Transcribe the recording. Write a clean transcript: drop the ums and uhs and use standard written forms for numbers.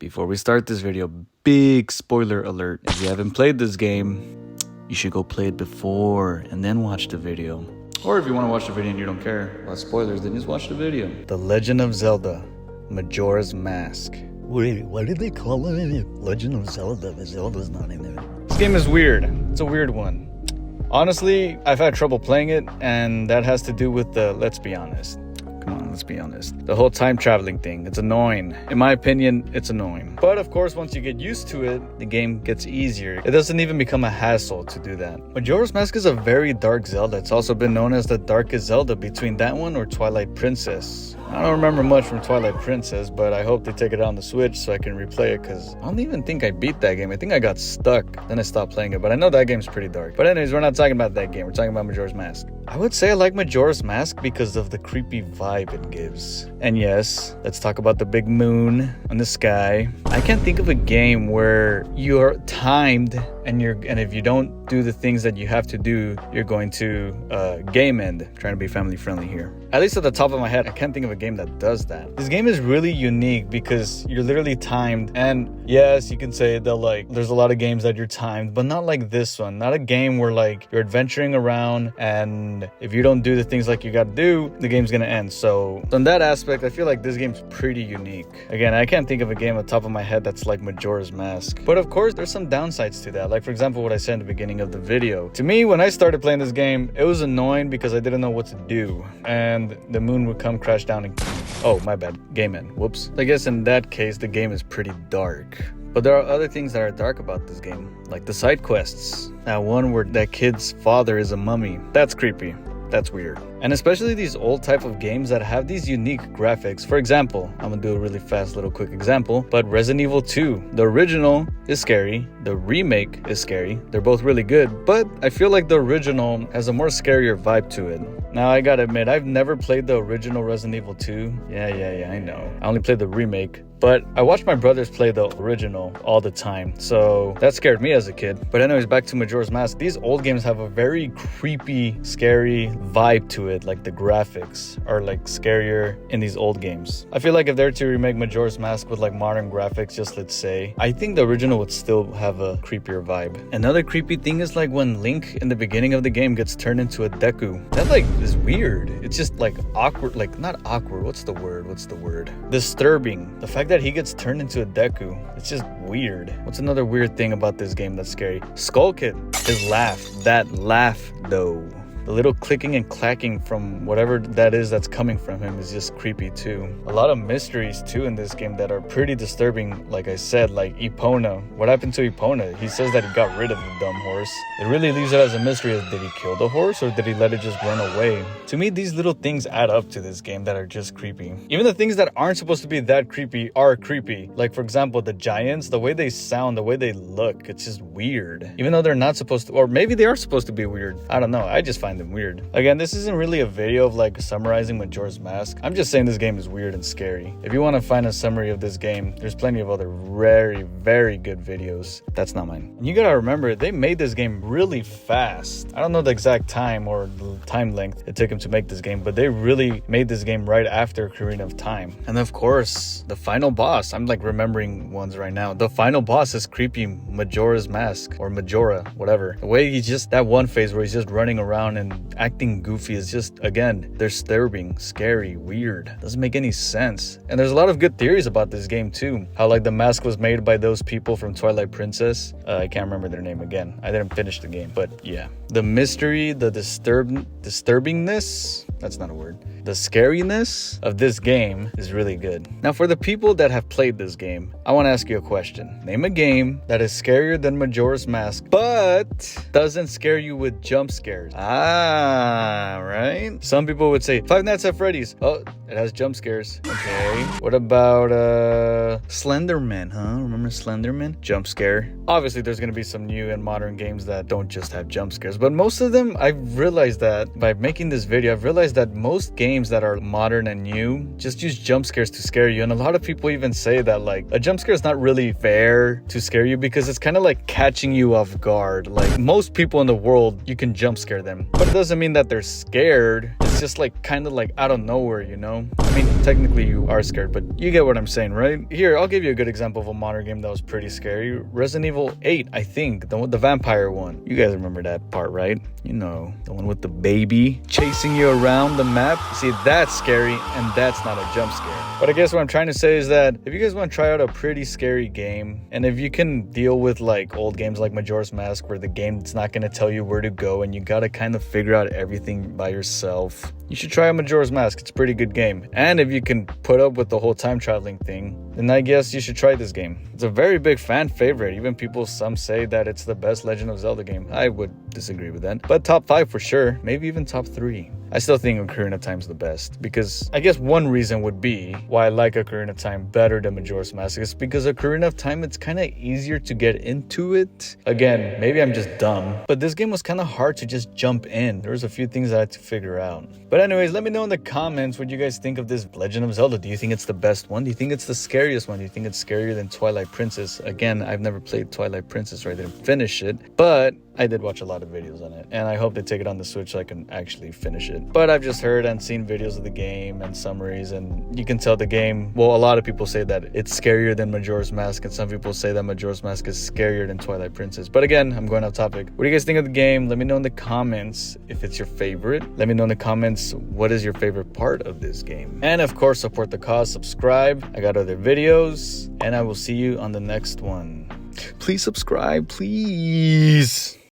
Before we start this video, big spoiler alert. If you haven't played this game, you should go play it before and then watch the video. Or if you want to watch the video and you don't care about spoilers, then just watch the video. The Legend of Zelda, Majora's Mask. Wait, what did they call it? Legend of Zelda, but Zelda's not in there. This game is weird. It's a weird one. Honestly, I've had trouble playing it, and that has to do with the, let's be honest. Come on, let's be honest. The whole time traveling thing, it's annoying. In my opinion, it's annoying. But of course, once you get used to it, the game gets easier. It doesn't even become a hassle to do that. Majora's Mask is a very dark Zelda. It's also been known as the darkest Zelda, between that one or Twilight Princess. I don't remember much from Twilight Princess, but I hope they take it on the Switch so I can replay it, because I don't even think I beat that game. I think I got stuck, then I stopped playing it, but I know that game's pretty dark. But anyways, we're not talking about that game. We're talking about Majora's Mask. I would say I like Majora's Mask because of the creepy vibe it gives. And yes, let's talk about the big moon on the sky. I can't think of a game where you're timed and if you don't do the things that you have to do, you're going to game end. I'm trying to be family friendly here. At least at the top of my head, I can't think of a game that does that. This game is really unique because you're literally timed. And yes, you can say that there's a lot of games that you're timed, but not like this one. Not a game where you're adventuring around, and if you don't do the things like you got to do, the game's gonna end. So on that aspect, I feel like this game's pretty unique. Again, I can't think of a game at the top of my head that's like Majora's Mask. But of course, there's some downsides to that. Like for example, what I said in the beginning of the video. To me, when I started playing this game, it was annoying because I didn't know what to do. And the moon would come crash down and... Oh, my bad. Game end. Whoops. I guess in that case, the game is pretty dark. But there are other things that are dark about this game, like the side quests. That one where that kid's father is a mummy. That's creepy. That's weird. And especially these old type of games that have these unique graphics. For example, I'm gonna do a really fast little quick example, but Resident Evil 2, the original is scary, the remake is scary. They're both really good, but I feel like the original has a more scarier vibe to it. Now I gotta admit, I've never played the original Resident Evil 2. Yeah, I know. I only played the remake. But I watched my brothers play the original all the time, so that scared me as a kid. But anyways, back to Majora's Mask. These old games have a very creepy, scary vibe to it. Like the graphics are scarier in these old games. I feel like if they were to remake Majora's Mask with modern graphics, just let's say, I think the original would still have a creepier vibe. Another creepy thing is when Link in the beginning of the game gets turned into a Deku. That is weird. It's just awkward, not awkward. What's the word? Disturbing. The fact that he gets turned into a Deku, it's just weird. What's another weird thing about this game that's scary? Skull Kid, his laugh. That laugh though, the little clicking and clacking from whatever that is that's coming from him is just creepy too. A lot of mysteries too in this game that are pretty disturbing. Like I said, like Epona. What happened to Epona? He says that he got rid of the dumb horse. It really leaves it as a mystery. Did he kill the horse or did he let it just run away? To me, these little things add up to this game that are just creepy. Even the things that aren't supposed to be that creepy are creepy. Like for example, the giants, the way they sound, the way they look, it's just weird. Even though they're not supposed to, or maybe they are supposed to be weird. I don't know. I just find them weird. Again, this isn't really a video of summarizing Majora's Mask. I'm just saying this game is weird and scary. If you want to find a summary of this game, there's plenty of other very, very good videos. That's not mine. And you gotta remember, they made this game really fast. I don't know the exact time or the time length it took them to make this game, but they really made this game right after Ocarina of Time. And of course, the final boss. I'm remembering ones right now. The final boss is creepy Majora's Mask, or Majora, whatever. The way that one phase where he's just running around and acting goofy is just, again, disturbing, scary, weird. Doesn't make any sense. And there's a lot of good theories about this game too. How the mask was made by those people from Twilight Princess. I can't remember their name again. I didn't finish the game, but yeah. The mystery, the disturbingness, that's not a word. The scariness of this game is really good. Now, for the people that have played this game, I want to ask you a question. Name a game that is scarier than Majora's Mask, but doesn't scare you with jump scares. Right? Some people would say Five Nights at Freddy's. Oh, it has jump scares. Okay. What about Slenderman, huh? Remember Slenderman? Jump scare. Obviously, there's going to be some new and modern games that don't just have jump scares, but most of them, I've realized that by making this video, I've realized that most games that are modern and new just use jump scares to scare you. And a lot of people even say that a jump scare is not really fair to scare you because it's kind of like catching you off guard. Most people in the world, you can jump scare them, but it doesn't mean that they're scared. It's just like kind of like out of nowhere, you know? I mean, technically you are scared, but you get what I'm saying, right? Here, I'll give you a good example of a modern game that was pretty scary. Resident Evil 8, I think, the vampire one. You guys remember that part, right? You know, the one with the baby chasing you around the map. See, that's scary, and that's not a jump scare. But I guess what I'm trying to say is that if you guys want to try out a pretty scary game, and if you can deal with like old games like Majora's Mask, where the game's not going to tell you where to go and you got to kind of figure out everything by yourself, you should try out Majora's Mask. It's a pretty good game. And if you can put up with the whole time traveling thing, then I guess you should try this game. It's a very big fan favorite. Even some say that it's the best Legend of Zelda game. I would disagree with that. But top 5 for sure. Maybe even top 3. I still think Ocarina of Time's the best, because I guess one reason would be why I like Ocarina of Time better than Majora's Mask is because Ocarina of Time, it's kind of easier to get into it. Again, maybe I'm just dumb, but this game was kind of hard to just jump in. There was a few things I had to figure out. But anyways, let me know in the comments what you guys think of this Legend of Zelda. Do you think it's the best one? Do you think it's the scariest one? Do you think it's scarier than Twilight Princess? Again, I've never played Twilight Princess, or I didn't finish it, but I did watch a lot of videos on it, and I hope they take it on the Switch so I can actually finish it. But I've just heard and seen videos of the game and summaries, and you can tell the game, well, a lot of people say that it's scarier than Majora's Mask, and some people say that Majora's Mask is scarier than Twilight Princess. But again, I'm going off topic. What do you guys think of the game? Let me know in the comments if it's your favorite. Let me know in the comments what is your favorite part of this game. And of course, support the cause, subscribe. I got other videos, and I will see you on the next one. Please subscribe, please.